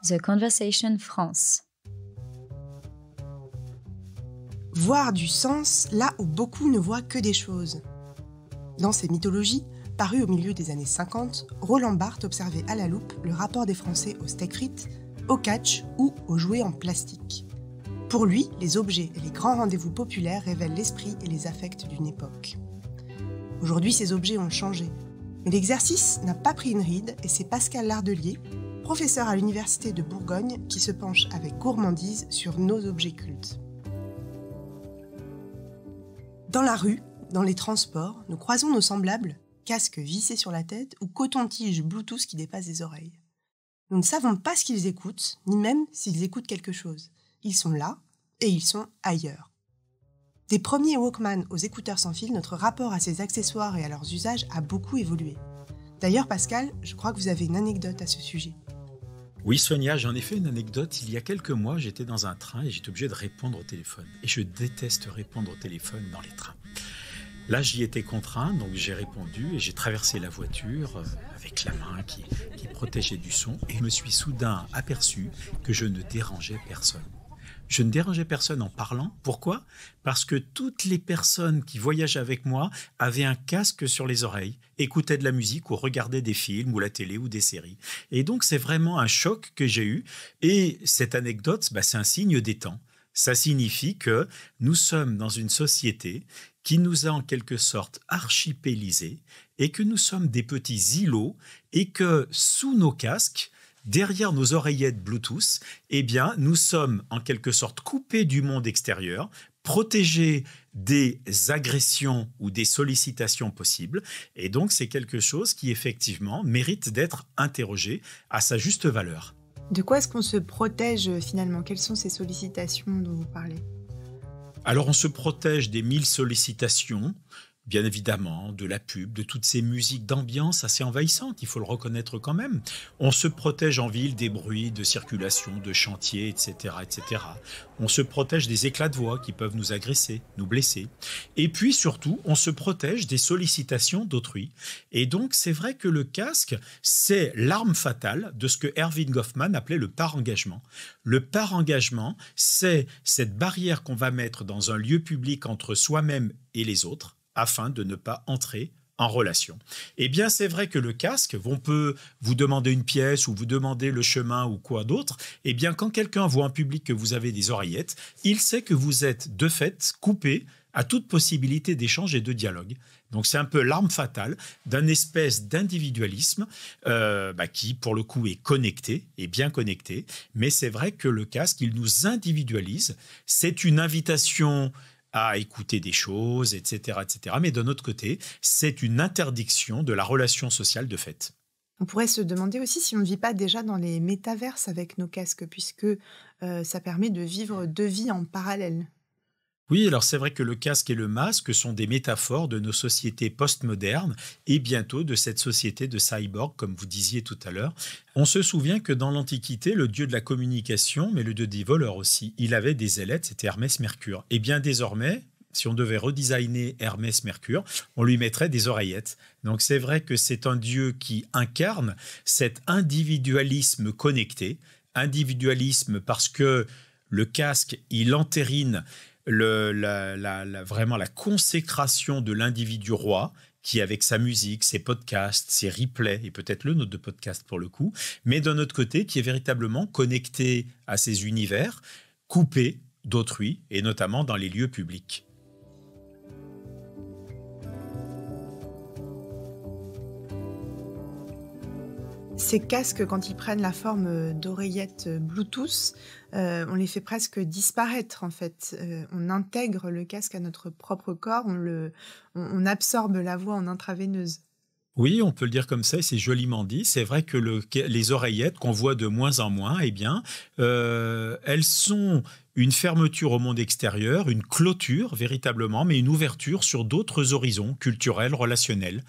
The Conversation France. Voir du sens là où beaucoup ne voient que des choses. Dans ses mythologies, parues au milieu des années 50, Roland Barthes observait à la loupe le rapport des Français aux steak frites, au catch ou aux jouets en plastique. Pour lui, les objets et les grands rendez-vous populaires révèlent l'esprit et les affects d'une époque. Aujourd'hui, ces objets ont changé. Mais l'exercice n'a pas pris une ride et c'est Pascal Lardelier, professeur à l'Université de Bourgogne, qui se penche avec gourmandise sur nos objets cultes. Dans la rue, dans les transports, nous croisons nos semblables, casques vissés sur la tête ou coton-tige Bluetooth qui dépasse des oreilles. Nous ne savons pas ce qu'ils écoutent, ni même s'ils écoutent quelque chose. Ils sont là et ils sont ailleurs. Des premiers Walkman aux écouteurs sans fil, notre rapport à ces accessoires et à leurs usages a beaucoup évolué. D'ailleurs, Pascal, je crois que vous avez une anecdote à ce sujet. Oui, Sonia, j'en ai fait une anecdote. Il y a quelques mois, j'étais dans un train et j'étais obligé de répondre au téléphone. Et je déteste répondre au téléphone dans les trains. Là, j'y étais contraint, donc j'ai répondu et j'ai traversé la voiture avec la main qui protégeait du son et je me suis soudain aperçu que je ne dérangeais personne. Je ne dérangeais personne en parlant. Pourquoi ? Parce que toutes les personnes qui voyageaient avec moi avaient un casque sur les oreilles, écoutaient de la musique ou regardaient des films ou la télé ou des séries. Et donc, c'est vraiment un choc que j'ai eu. Et cette anecdote, c'est un signe des temps. Ça signifie que nous sommes dans une société qui nous a en quelque sorte archipélisés et que nous sommes des petits îlots et que sous nos casques, derrière nos oreillettes Bluetooth, nous sommes en quelque sorte coupés du monde extérieur, protégés des agressions ou des sollicitations possibles. Et donc, c'est quelque chose qui, effectivement, mérite d'être interrogé à sa juste valeur. De quoi est-ce qu'on se protège finalement ? Quelles sont ces sollicitations dont vous parlez ? Alors, on se protège des 1000 sollicitations, bien évidemment, de la pub, de toutes ces musiques d'ambiance assez envahissantes, il faut le reconnaître quand même. On se protège en ville des bruits de circulation, de chantier, etc., etc. On se protège des éclats de voix qui peuvent nous agresser, nous blesser. Et puis surtout, on se protège des sollicitations d'autrui. Et donc, c'est vrai que le casque, c'est l'arme fatale de ce que Erving Goffman appelait le par-engagement. Le par-engagement, c'est cette barrière qu'on va mettre dans un lieu public entre soi-même et les autres, afin de ne pas entrer en relation. Eh bien, c'est vrai que le casque, on peut vous demander une pièce ou vous demander le chemin ou quoi d'autre. Eh bien, quand quelqu'un voit en public que vous avez des oreillettes, il sait que vous êtes de fait coupé à toute possibilité d'échange et de dialogue. Donc, c'est un peu l'arme fatale d'un espèce d'individualisme qui, pour le coup, est connecté, est bien connecté. Mais c'est vrai que le casque, il nous individualise. C'est une invitation à écouter des choses, etc., etc. Mais d'un autre côté, c'est une interdiction de la relation sociale de fait. On pourrait se demander aussi si on ne vit pas déjà dans les métaverses avec nos casques, puisque ça permet de vivre deux vies en parallèle. Oui, alors c'est vrai que le casque et le masque sont des métaphores de nos sociétés postmodernes et bientôt de cette société de cyborg, comme vous disiez tout à l'heure. On se souvient que dans l'Antiquité, le dieu de la communication, mais le dieu des voleurs aussi, il avait des ailettes, c'était Hermès Mercure. Et bien désormais, si on devait redesigner Hermès Mercure, on lui mettrait des oreillettes. Donc c'est vrai que c'est un dieu qui incarne cet individualisme connecté, individualisme parce que le casque, il entérine vraiment la consécration de l'individu roi qui, avec sa musique, ses podcasts, ses replays, et peut-être le nôtre de podcast pour le coup, mais d'un autre côté, qui est véritablement connecté à ses univers, coupé d'autrui, et notamment dans les lieux publics. Ces casques, quand ils prennent la forme d'oreillettes Bluetooth, on les fait presque disparaître en fait. On intègre le casque à notre propre corps, on absorbe la voix en intraveineuse. Oui, on peut le dire comme ça, et c'est joliment dit. C'est vrai que les oreillettes qu'on voit de moins en moins, elles sont une fermeture au monde extérieur, une clôture véritablement, mais une ouverture sur d'autres horizons culturels, relationnels.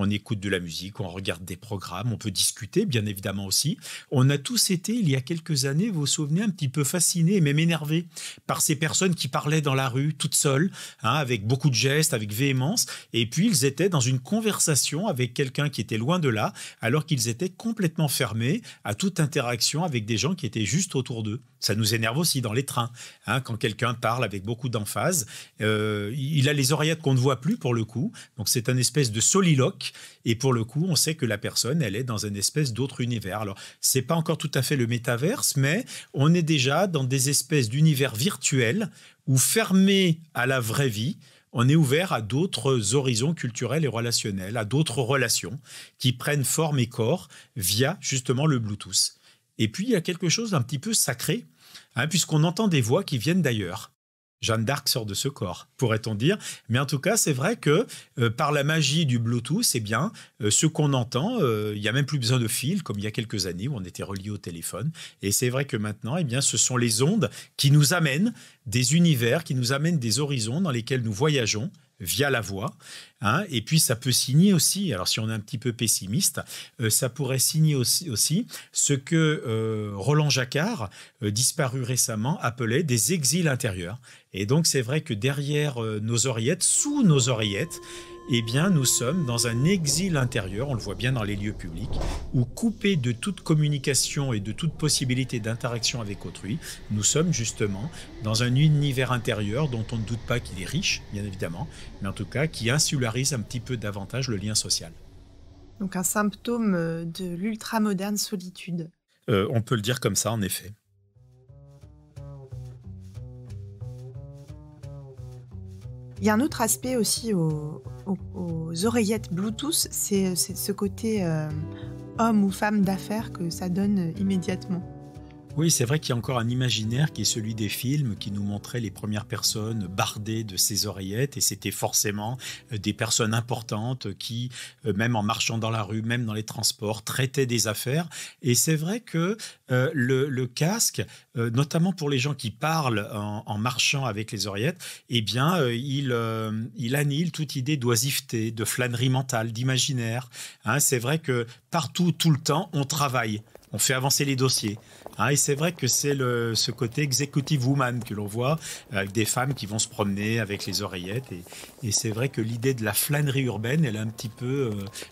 On écoute de la musique, on regarde des programmes, on peut discuter, bien évidemment aussi. On a tous été, il y a quelques années, vous vous souvenez, un petit peu fascinés et même énervés par ces personnes qui parlaient dans la rue, toutes seules, avec beaucoup de gestes, avec véhémence. Et puis, ils étaient dans une conversation avec quelqu'un qui était loin de là, alors qu'ils étaient complètement fermés à toute interaction avec des gens qui étaient juste autour d'eux. Ça nous énerve aussi dans les trains, quand quelqu'un parle avec beaucoup d'emphase. Il a les oreillettes qu'on ne voit plus pour le coup, donc c'est un espèce de soliloque, et pour le coup, on sait que la personne, elle est dans une espèce d'autre univers. Alors, c'est pas encore tout à fait le métaverse, mais on est déjà dans des espèces d'univers virtuels où, fermés à la vraie vie, on est ouvert à d'autres horizons culturels et relationnels, à d'autres relations qui prennent forme et corps via justement le Bluetooth. Et puis, il y a quelque chose d'un petit peu sacré, puisqu'on entend des voix qui viennent d'ailleurs. Jeanne d'Arc sort de ce corps, pourrait-on dire. Mais en tout cas, c'est vrai que par la magie du Bluetooth, ce qu'on entend, il n'y a même plus besoin de fil, comme il y a quelques années où on était relié au téléphone. Et c'est vrai que maintenant, ce sont les ondes qui nous amènent des univers, qui nous amènent des horizons dans lesquels nous voyageons via la voix. Et puis, ça peut signer aussi, alors si on est un petit peu pessimiste, ça pourrait signer aussi ce que Roland Jacquard, disparu récemment, appelait des exils intérieurs. Et donc, c'est vrai que derrière nos oreillettes, sous nos oreillettes, nous sommes dans un exil intérieur, on le voit bien dans les lieux publics, où coupés de toute communication et de toute possibilité d'interaction avec autrui, nous sommes justement dans un univers intérieur dont on ne doute pas qu'il est riche, bien évidemment, mais en tout cas qui insularise un petit peu davantage le lien social. Donc un symptôme de l'ultramoderne solitude. On peut le dire comme ça, en effet. Il y a un autre aspect aussi aux oreillettes Bluetooth, c'est ce côté homme ou femme d'affaires que ça donne immédiatement. Oui, c'est vrai qu'il y a encore un imaginaire qui est celui des films qui nous montraient les premières personnes bardées de ces oreillettes, et c'était forcément des personnes importantes qui, même en marchant dans la rue, même dans les transports, traitaient des affaires. Et c'est vrai que le casque, notamment pour les gens qui parlent en marchant avec les oreillettes, il annihile toute idée d'oisiveté, de flânerie mentale, d'imaginaire. C'est vrai que partout, tout le temps, on travaille. On fait avancer les dossiers. Et c'est vrai que c'est ce côté executive woman que l'on voit, avec des femmes qui vont se promener avec les oreillettes. Et c'est vrai que l'idée de la flânerie urbaine, elle est un petit peu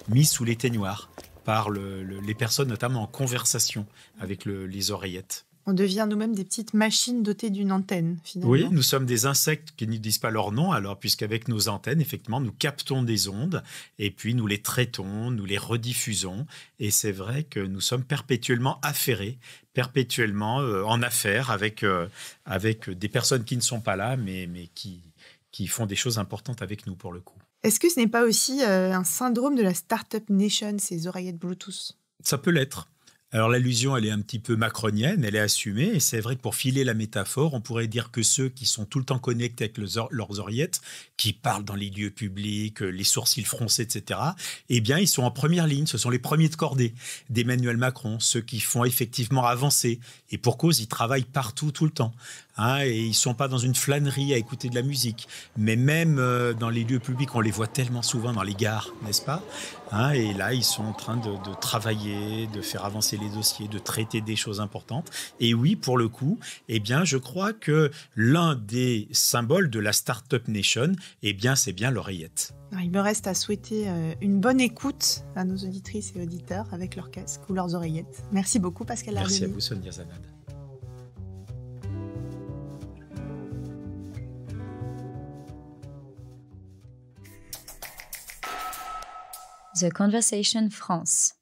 mise sous l'éteignoir par les personnes, notamment en conversation avec les oreillettes. On devient nous-mêmes des petites machines dotées d'une antenne, finalement. Oui, nous sommes des insectes qui ne disent pas leur nom, alors puisqu'avec nos antennes, effectivement, nous captons des ondes et puis nous les traitons, nous les rediffusons. Et c'est vrai que nous sommes perpétuellement affairés, perpétuellement en affaires avec des personnes qui ne sont pas là, mais qui font des choses importantes avec nous, pour le coup. Est-ce que ce n'est pas aussi un syndrome de la Startup Nation, ces oreillettes Bluetooth ? Ça peut l'être. Alors l'allusion, elle est un petit peu macronienne, elle est assumée, et c'est vrai que pour filer la métaphore, on pourrait dire que ceux qui sont tout le temps connectés avec leurs oreillettes, qui parlent dans les lieux publics, les sourcils froncés, etc., ils sont en première ligne, ce sont les premiers de cordée d'Emmanuel Macron, ceux qui font effectivement avancer, et pour cause, ils travaillent partout, tout le temps. Et ils ne sont pas dans une flânerie à écouter de la musique, mais même dans les lieux publics, on les voit tellement souvent dans les gares, n'est-ce pas ? Et là, ils sont en train de travailler, de faire avancer les dossiers, de traiter des choses importantes. Et oui, pour le coup, je crois que l'un des symboles de la Startup Nation, c'est bien l'oreillette. Il me reste à souhaiter une bonne écoute à nos auditrices et auditeurs avec leurs casques ou leurs oreillettes. Merci beaucoup, Pascal Lardemi. Merci à vous, Sonia Zanad. The Conversation France.